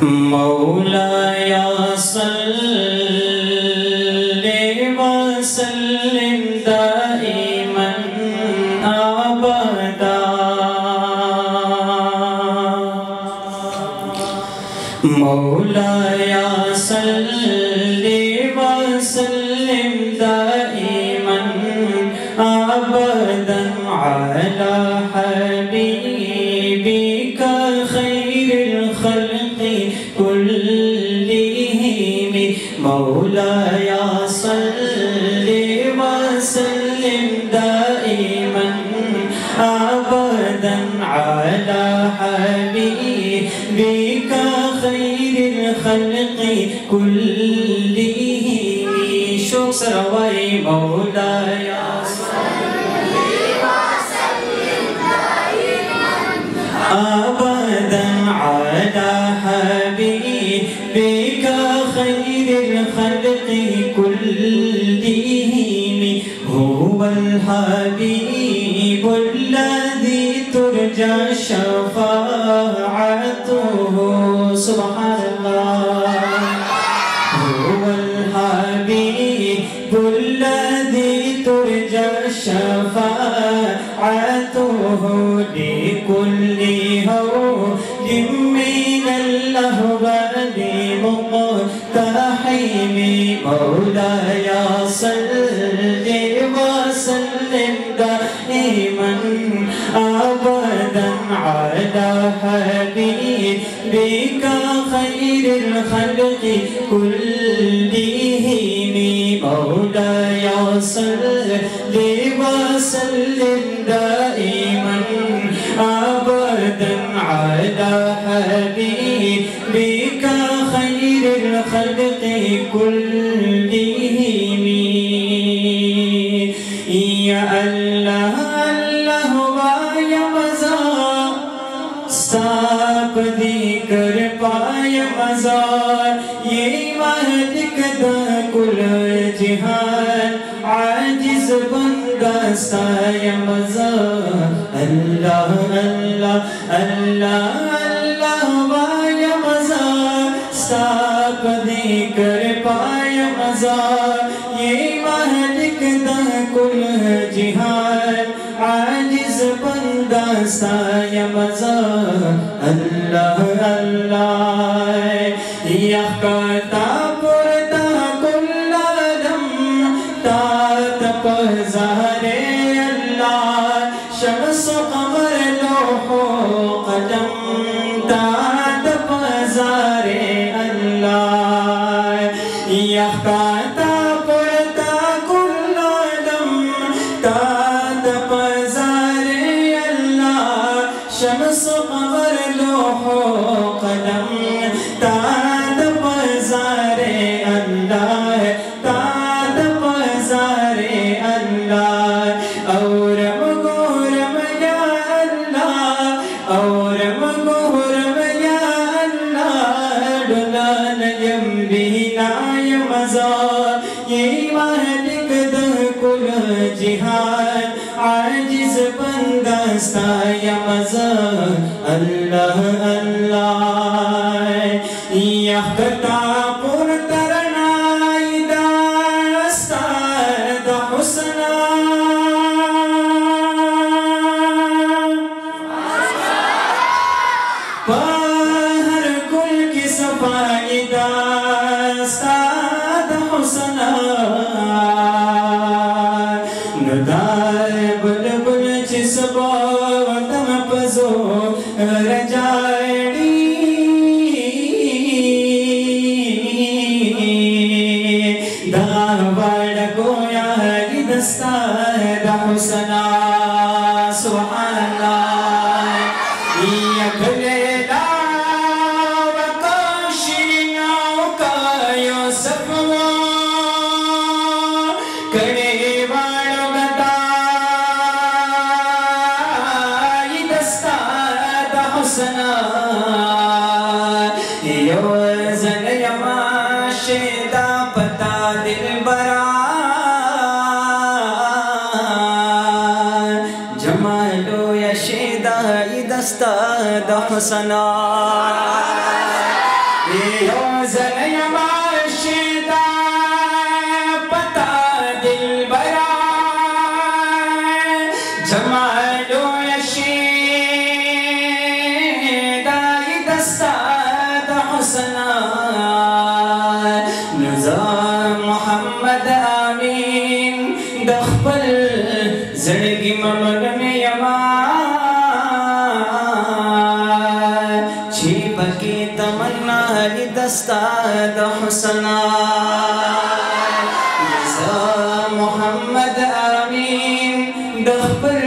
मौलाया सल्लि व सल्लिम दाइमन अबदा। मौलाया सल्लि व सल्लिम दाइमन अबदन अला हबीबिका खैरिल खल्क़ि कुल्लिहिम। मौलाया सल्लि व सल्लिम दाइमन अबदन अला हबीबिका खैरिल खल्क़ि कुल्लिहिम। शोक सरवाई मौलाया अबदन अला हबीबिका खैरिल खल्क़ि कुल्लिहिम। हुवल हबीबुल्लज़ी तुरजा शफ़ाअतुहु। सुब्हानल्लाह। हुवल हबीबुल्लज़ी तुरजा शफ़ाअतुहु लिकुल्लि हौलिम मिनल अहवालि मुक़्तहिम। मौलाया सल्लि व सल्लिम दाइमन अबदन अला हबीबिका खैरिल खल्क़ि कुल्लिहिम। मौलाया सल्लि व सल्लिम दाइमन अबदन अला हबीबिका खैरिल खल्क़ि कुल्लिहिम। या अल्लाह अल्लाह या मज़ा साप दी कर पाय मज़ा। ये मालिक दा कुल जिहान आजिज बंदा साय मज़ा। अल्लाह अल्लाह अल्लाह अल्लाह वाय मज़ा साप दी कर पाय मज़ा। ये मालिक दा कुल जिहान आजिज बंदा साय मज़ा। अल्लाह अल्लाह यखता पुरता कुल्लादम तात पज़ारे अल्लाह। शम्स क़मर लोहो क़दम तात पज़ारे अल्लाह। यखता पुरता कुल्लादम तात पज़ारे अल्लाह। शम्स क़मर लोहो क़दम तात पज़ारे अल्लाह। तात पज़ारे अल्लाह। औरम गोरम या अल्लाह औरम गोरम या अल्लाह। डुलान यम बिनाय मज़ा। ये मालिक दा कुल जिहान आजिज बंदा साय मज़ा। अल्लाह अल्लाह यखता पुरतरनाई दास्ता दा हुस्ना। हर कुल की सफाई दास्ता दा हुस्ना। नदार बुलबुल चिसबा तम पजो रजाड़ी। दावाड़ गोया दस्ता दा हुस्ना। सुब्हानल्लाह। यखलेला वकाशिना का यूसुफवा कड़े वालों गता दस्ता दा हुस्ना। यो जन यमा शेदा पता दिल बरा। जमालो यशेदा दस्ता दा हुस्ना। यो ज़नयमा शेदा पता दिल बरा जमालो यशीदा दस्ताद हुसना निज़ाम मोहम्मद आमीन दखपल ज़िंदगी ममग में यमा छीपकी तमन्ना दस्ताद हुसना निज़ाम मोहम्मद आमीन दखपल